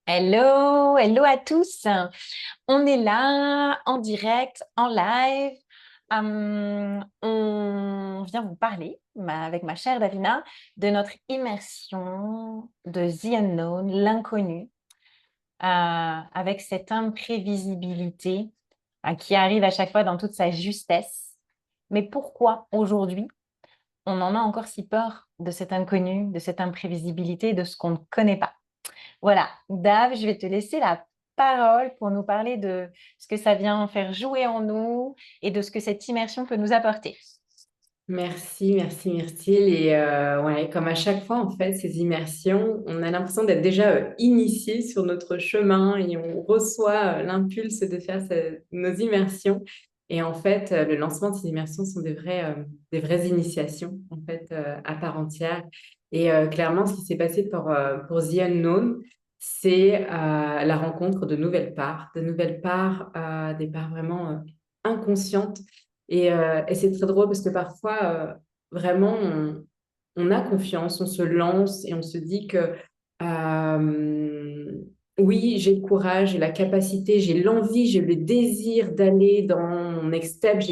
Hello, hello à tous. On est là en direct, en live. On vient vous parler, avec ma chère Davina, de notre immersion de The Unknown, l'inconnu, avec cette imprévisibilité qui arrive à chaque fois dans toute sa justesse. Mais pourquoi aujourd'hui on en a encore si peur de cet inconnu, de cette imprévisibilité, de ce qu'on ne connaît pas? Voilà, Dave, je vais te laisser la parole pour nous parler de ce que ça vient faire jouer en nous et de ce que cette immersion peut nous apporter. Merci, merci, merci. Et ouais, comme à chaque fois, en fait, ces immersions, on a l'impression d'être déjà initié sur notre chemin et on reçoit l'impulse de faire nos immersions. Et en fait, le lancement de ces immersions sont des vraies initiations, en fait, à part entière. Et clairement, ce qui s'est passé pour The Unknown, c'est la rencontre de nouvelles parts, des parts vraiment inconscientes et c'est très drôle parce que parfois, vraiment, on a confiance, on se lance et on se dit que euh, oui, j'ai le courage, j'ai la capacité, j'ai l'envie, j'ai le désir d'aller dans mon next step,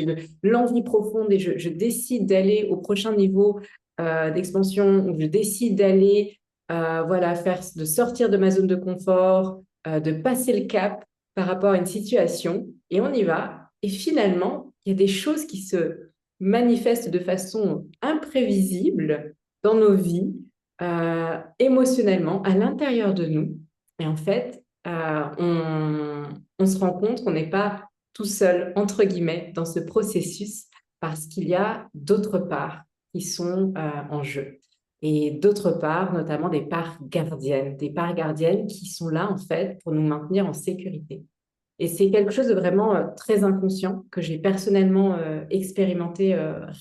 l'envie profonde et je décide d'aller au prochain niveau d'expansion, ou je décide d'aller voilà, de sortir de ma zone de confort, de passer le cap par rapport à une situation et on y va. Et finalement, il y a des choses qui se manifestent de façon imprévisible dans nos vies, émotionnellement, à l'intérieur de nous. Et en fait, on se rend compte qu'on n'est pas tout seul, entre guillemets, dans ce processus parce qu'il y a d'autres parts qui sont en jeu. Et d'autre part, notamment des parts gardiennes qui sont là, en fait, pour nous maintenir en sécurité. Et c'est quelque chose de vraiment très inconscient que j'ai personnellement expérimenté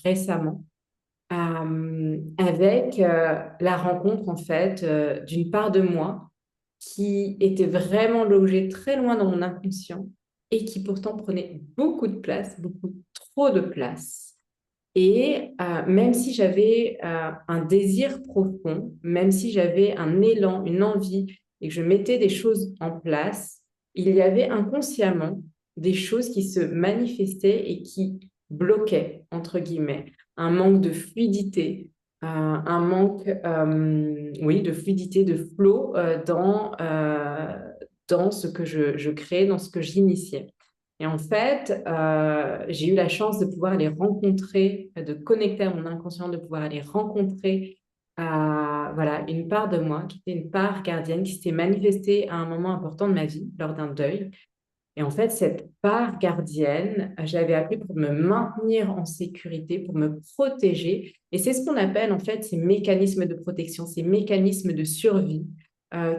récemment avec la rencontre en fait d'une part de moi qui était vraiment logée très loin dans mon inconscient et qui pourtant prenait beaucoup de place, beaucoup trop de place. Et même si j'avais un désir profond, même si j'avais un élan, une envie et que je mettais des choses en place, il y avait inconsciemment des choses qui se manifestaient et qui bloquaient, entre guillemets, un manque de fluidité, un manque, oui, de fluidité, de flow dans ce que je créais, dans ce que j'initiais. Et en fait, j'ai eu la chance de pouvoir les rencontrer, de connecter à mon inconscient, de pouvoir les rencontrer voilà, une part de moi qui était une part gardienne qui s'était manifestée à un moment important de ma vie, lors d'un deuil. Et en fait, cette part gardienne, je l'avais appelée pour me maintenir en sécurité, pour me protéger. Et c'est ce qu'on appelle en fait ces mécanismes de protection, ces mécanismes de survie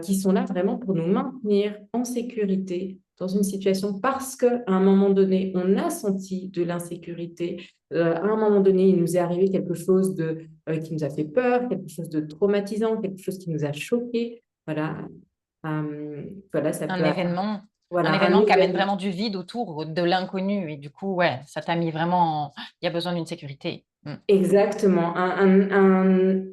qui sont là vraiment pour nous maintenir en sécurité dans une situation parce qu'à un moment donné, on a senti de l'insécurité. À un moment donné, il nous est arrivé quelque chose qui nous a fait peur, quelque chose de traumatisant, quelque chose qui nous a choqués. Voilà, voilà, ça Un peut avoir événement, un voilà, un événement qui amène événement. vraiment du vide autour de l'inconnu. Et du coup, ouais, ça t'a mis vraiment. Il y a besoin d'une sécurité. Mm. Exactement. Un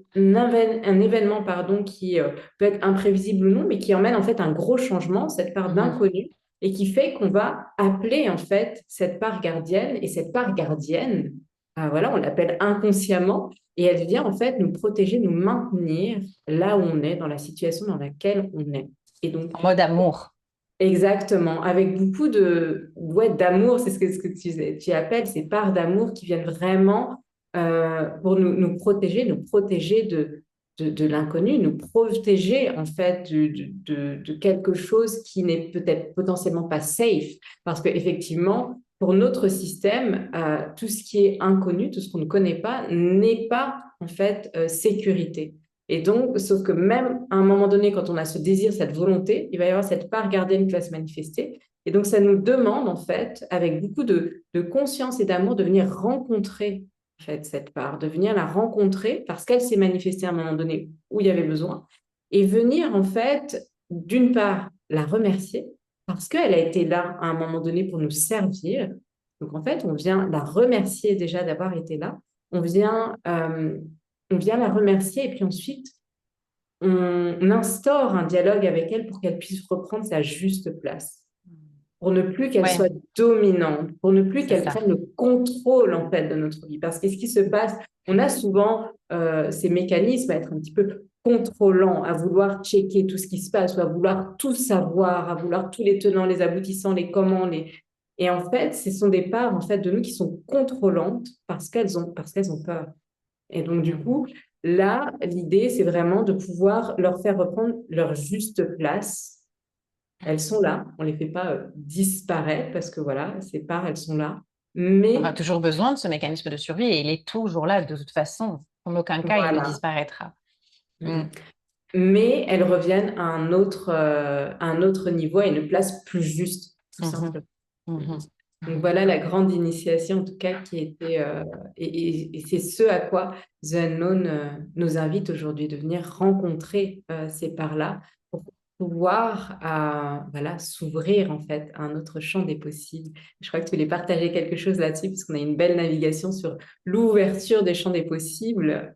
événement pardon, qui peut être imprévisible ou non, mais qui emmène en fait un gros changement, cette part Mhm. d'inconnu, et qui fait qu'on va appeler en fait cette part gardienne. Et cette part gardienne, voilà, on l'appelle inconsciemment, et elle vient en fait nous protéger, nous maintenir là où on est, dans la situation dans laquelle on est. Et donc, En mode amour. exactement, avec beaucoup ouais, d'amour, c'est ce que tu appelles ces parts d'amour qui viennent vraiment pour nous protéger de l'inconnu, nous protéger en fait de quelque chose qui n'est peut-être potentiellement pas safe, parce qu'effectivement, pour notre système, tout ce qui est inconnu, tout ce qu'on ne connaît pas, n'est pas en fait sécurité. Et donc, sauf que même à un moment donné, quand on a ce désir, cette volonté, il va y avoir cette part gardienne qui va se manifester. Et donc, ça nous demande, en fait, avec beaucoup de conscience et d'amour, de venir rencontrer en fait, cette part, de venir la rencontrer parce qu'elle s'est manifestée à un moment donné où il y avait besoin, et venir, en fait, d'une part, la remercier parce qu'elle a été là à un moment donné pour nous servir. Donc, en fait, on vient la remercier déjà d'avoir été là. On vient, euh, on vient la remercier et puis ensuite, on instaure un dialogue avec elle pour qu'elle puisse reprendre sa juste place, pour ne plus qu'elle Ouais, soit dominante, pour ne plus c'est qu'elle ça. prenne le contrôle en fait de notre vie. Parce que ce qui se passe, on a souvent ces mécanismes à être un petit peu contrôlants, à vouloir checker tout ce qui se passe, ou à vouloir tout savoir, à vouloir tous les tenants, les aboutissants, les comment, les... Et en fait, ce sont des parts en fait de nous qui sont contrôlantes parce qu'elles ont peur. Et donc du Mhm. coup, là, l'idée, c'est vraiment de pouvoir leur faire reprendre leur juste place. Elles sont là, on ne les fait pas disparaître parce que voilà, ces parts, elles sont là. On aura Mais toujours besoin de ce mécanisme de survie et il est toujours là de toute façon. En aucun cas, il ne voilà. disparaîtra. Mm. Mm. Mais elles reviennent à un autre niveau, à une place plus juste, tout Mhm. simplement. Mhm. Donc Mhm. voilà la grande initiation, en tout cas, qui était... et c'est ce à quoi The Unknown nous invite aujourd'hui, de venir rencontrer ces parts-là pour pouvoir voilà, s'ouvrir, en fait, à un autre champ des possibles. Je crois que tu voulais partager quelque chose là-dessus, parce qu'on a une belle navigation sur l'ouverture des champs des possibles.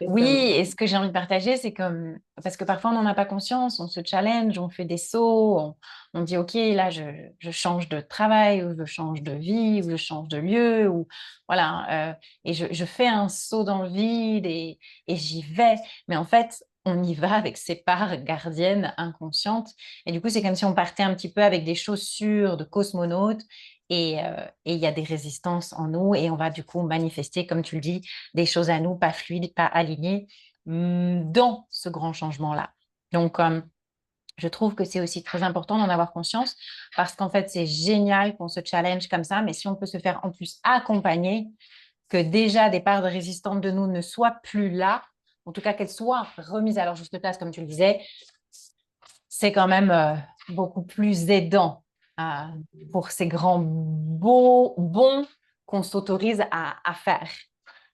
Oui, Récemment. et ce que j'ai envie de partager, c'est comme, parce que parfois on n'en a pas conscience, on se challenge, on fait des sauts, on dit, OK, là, je change de travail, ou je change de vie, ou je change de lieu, ou voilà, et je fais un saut dans le vide et j'y vais. Mais en fait, on y va avec ses parts gardiennes inconscientes. Et du coup, c'est comme si on partait un petit peu avec des chaussures de cosmonaute. Et il y a des résistances en nous et on va du coup manifester, comme tu le dis, des choses à nous pas fluides, pas alignées dans ce grand changement-là. Donc, je trouve que c'est aussi très important d'en avoir conscience parce qu'en fait, c'est génial qu'on se challenge comme ça, mais si on peut se faire en plus accompagner, que déjà des parts de résistantes de nous ne soient plus là, en tout cas qu'elles soient remises à leur juste place, comme tu le disais, c'est quand même beaucoup plus aidant euh, pour ces grands beaux bons qu'on s'autorise à faire.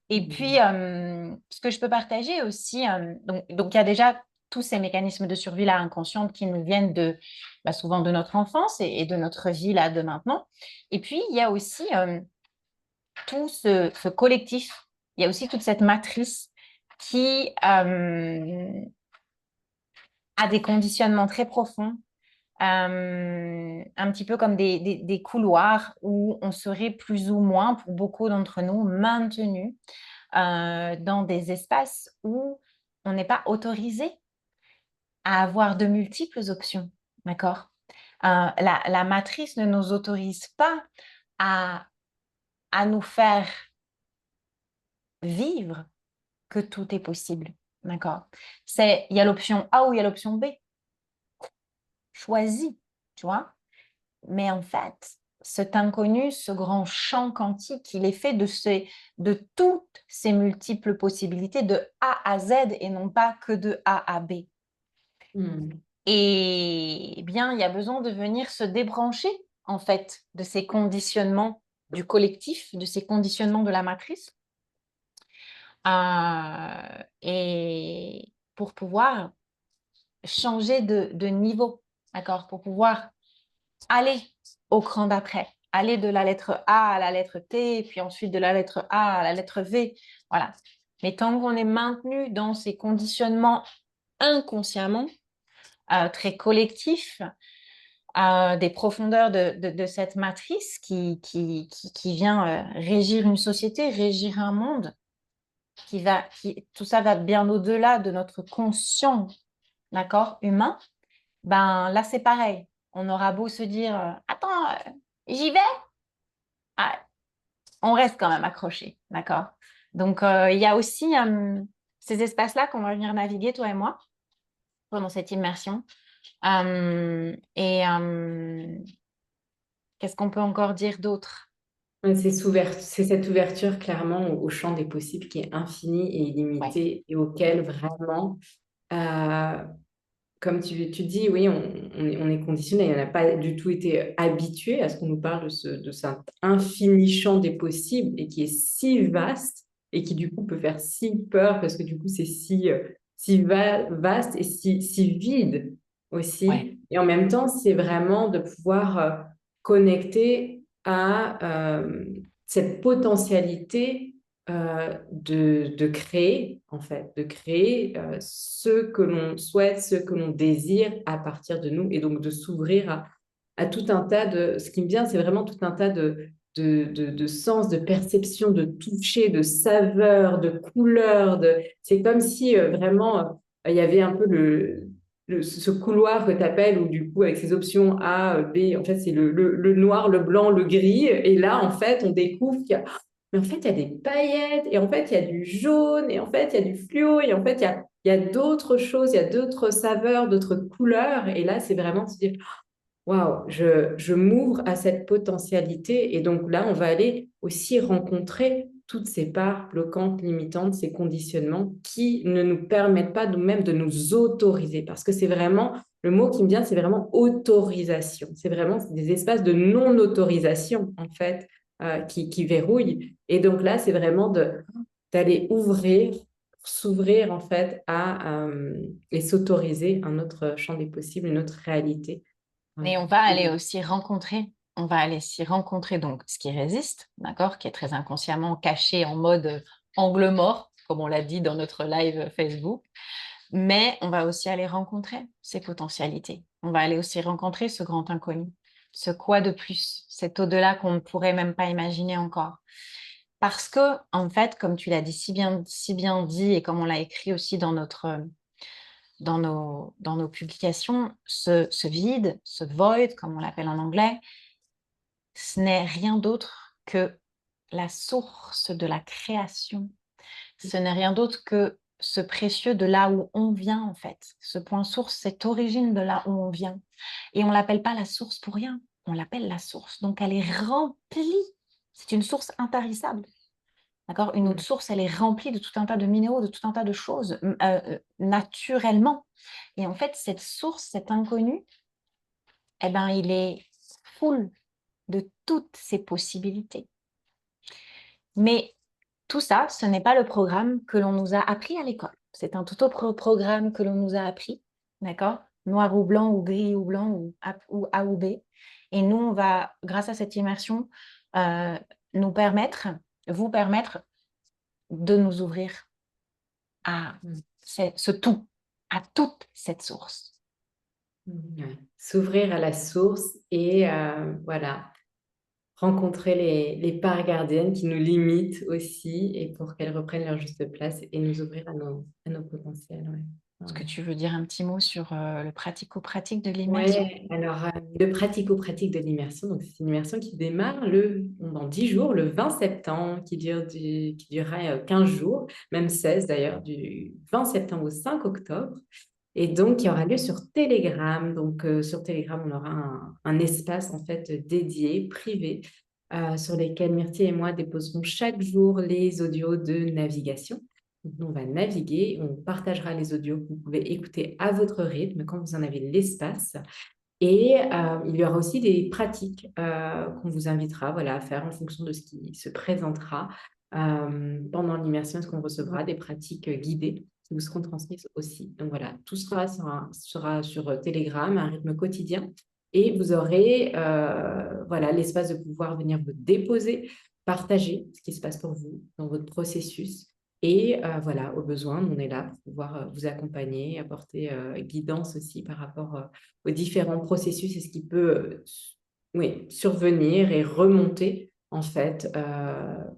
Et puis, ce que je peux partager aussi, donc il y a déjà tous ces mécanismes de survie là inconscientes qui nous viennent de souvent de notre enfance et de notre vie là de maintenant. Et puis, il y a aussi tout ce collectif, il y a aussi toute cette matrice qui a des conditionnements très profonds, un petit peu comme des couloirs où on serait plus ou moins, pour beaucoup d'entre nous, maintenus dans des espaces où on n'est pas autorisé à avoir de multiples options. D'accord? La matrice ne nous autorise pas à, à nous faire vivre que tout est possible. D'accord? Il y a l'option A ou il y a l'option B. Choisis, tu vois? Mais en fait, cet inconnu, ce grand champ quantique, il est fait de toutes ces multiples possibilités de A à Z et non pas que de A à B. Mm. Et eh bien, il y a besoin de venir se débrancher, en fait, de ces conditionnements du collectif, de ces conditionnements de la matrice, et pour pouvoir changer de niveau, d'accord? Pour pouvoir aller au cran d'après, aller de la lettre A à la lettre T, puis ensuite de la lettre A à la lettre V, voilà. Mais tant qu'on est maintenu dans ces conditionnements inconsciemment, très collectifs, des profondeurs de cette matrice qui vient régir une société, régir un monde, tout ça va bien au-delà de notre conscient, d'accord, humain. Ben là, c'est pareil. On aura beau se dire, attends, j'y vais, ah, on reste quand même accroché, d'accord? Donc, il y a aussi ces espaces-là qu'on va venir naviguer, toi et moi, pendant cette immersion. Qu'est-ce qu'on peut encore dire d'autre? Ouais, c'est cette ouverture clairement au champ des possibles qui est infini et Ouais, illimité et auquel vraiment, euh, comme tu dis, oui, on est conditionné, on n'a pas du tout été habitué à ce qu'on nous parle de cet infini champ des possibles et qui est si vaste et qui du coup peut faire si peur parce que du coup c'est vaste et si vide ouais, aussi. Et en même temps, c'est vraiment de pouvoir connecter à cette potentialité de créer, en fait, de créer ce que l'on souhaite, ce que l'on désire à partir de nous, et donc de s'ouvrir à tout un tas de... Ce qui me vient, c'est vraiment tout un tas de sens, de perception, de toucher, de saveur, de couleur. C'est comme si vraiment il y avait un peu ce couloir que tu appelles, où du coup, avec ces options A, B, en fait, c'est le noir, le blanc, le gris. Et là, en fait, on découvre qu'il y a... Mais en fait, il y a des paillettes, et en fait, il y a du jaune, et en fait, il y a du fluo, et en fait, il y a d'autres choses, il y a d'autres saveurs, d'autres couleurs. Et là, c'est vraiment se dire, waouh, je m'ouvre à cette potentialité. Et donc là, on va aller aussi rencontrer toutes ces parts bloquantes, limitantes, ces conditionnements qui ne nous permettent pas nous-mêmes de nous autoriser. Parce que c'est vraiment, le mot qui me vient, c'est vraiment autorisation. C'est vraiment des espaces de non-autorisation, en fait, qui verrouillent. Et donc là, c'est vraiment d'aller ouvrir, s'ouvrir, en fait, et s'autoriser un autre champ des possibles, une autre réalité. Ouais. Et on va aller aussi rencontrer, on va aller s'y rencontrer donc ce qui résiste, d'accord, qui est très inconsciemment caché en mode angle mort, comme on l'a dit dans notre live Facebook. Mais on va aussi aller rencontrer ces potentialités. On va aller aussi rencontrer ce grand inconnu, ce quoi de plus, cet au-delà qu'on ne pourrait même pas imaginer encore. Parce que, en fait, comme tu l'as dit si bien dit et comme on l'a écrit aussi dans nos publications, ce vide, ce void, comme on l'appelle en anglais, ce n'est rien d'autre que la source de la création. Ce n'est rien d'autre que ce précieux de là où on vient, en fait. Ce point source, cette origine de là où on vient. Et on ne l'appelle pas la source pour rien. On l'appelle la source. Donc, elle est remplie. C'est une source intarissable. D'accord. Une autre source, elle est remplie de tout un tas de minéraux, de tout un tas de choses, naturellement. Et en fait, cette source, cet inconnu, eh ben, il est full de toutes ces possibilités. Mais tout ça, ce n'est pas le programme que l'on nous a appris à l'école. C'est un tout autre programme que l'on nous a appris, d'accord? Noir ou blanc, ou gris ou blanc, ou A ou B. Et nous, on va, grâce à cette immersion, nous permettre, vous permettre de nous ouvrir à ce tout, à toute cette source. Ouais. S'ouvrir à la source et voilà, rencontrer les parts gardiennes qui nous limitent aussi, et pour qu'elles reprennent leur juste place et nous ouvrir à nos potentiels. Ouais. Est-ce Ouais. que tu veux dire un petit mot sur le pratico-pratique de l'immersion? Ouais, alors le pratico-pratique de l'immersion, donc c'est une immersion qui démarre dans 10 jours, le 20 septembre, qui durera 15 jours, même 16 d'ailleurs, du 20 septembre au 5 octobre. Et donc, qui aura lieu sur Telegram. Donc, sur Telegram, on aura un espace en fait dédié, privé, sur lesquels Myrtille et moi déposerons chaque jour les audios de navigation. Donc, nous, on va naviguer, on partagera les audios que vous pouvez écouter à votre rythme quand vous en avez l'espace. Et il y aura aussi des pratiques qu'on vous invitera, voilà, à faire en fonction de ce qui se présentera pendant l'immersion. Est-ce qu'on recevra des pratiques guidées qui vous seront transmises aussi. Donc voilà, tout sera sur Telegram, un rythme quotidien. Et vous aurez voilà, l'espace de pouvoir venir vous déposer, partager ce qui se passe pour vous dans votre processus. Et voilà, au besoin, on est là pour pouvoir vous accompagner, apporter guidance aussi par rapport aux différents processus et ce qui peut oui, survenir et remonter en fait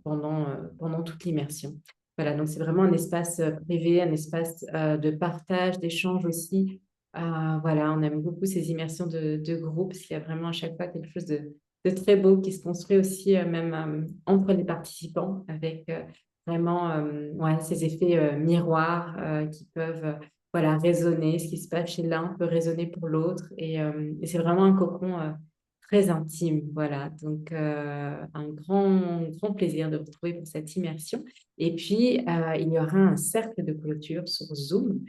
pendant toute l'immersion. Voilà, donc c'est vraiment un espace privé, un espace de partage, d'échange aussi. Voilà, on aime beaucoup ces immersions de groupe, parce qu'il y a vraiment à chaque fois quelque chose de très beau qui se construit aussi, même entre les participants, avec vraiment ouais, ces effets miroirs qui peuvent voilà, résonner. Ce qui se passe chez l'un peut résonner pour l'autre. Et c'est vraiment un cocon très intime. Voilà, donc un grand plaisir de vous retrouver pour cette immersion. Et puis, il y aura un cercle de clôture sur Zoom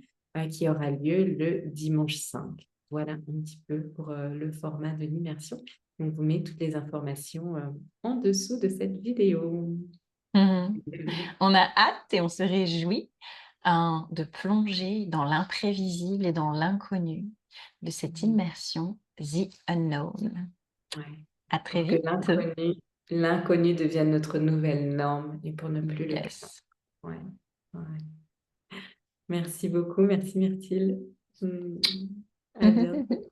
qui aura lieu le dimanche 5. Voilà un petit peu pour le format de l'immersion. On vous met toutes les informations en dessous de cette vidéo. Mhm. On a hâte et on se réjouit de plonger dans l'imprévisible et dans l'inconnu de cette immersion The Unknown. Ouais. À très Pour que vite. l'inconnu l'inconnu devienne notre nouvelle norme et pour ne plus le craindre. Yes. Ouais, ouais. Merci beaucoup, merci Myrtille. À bientôt.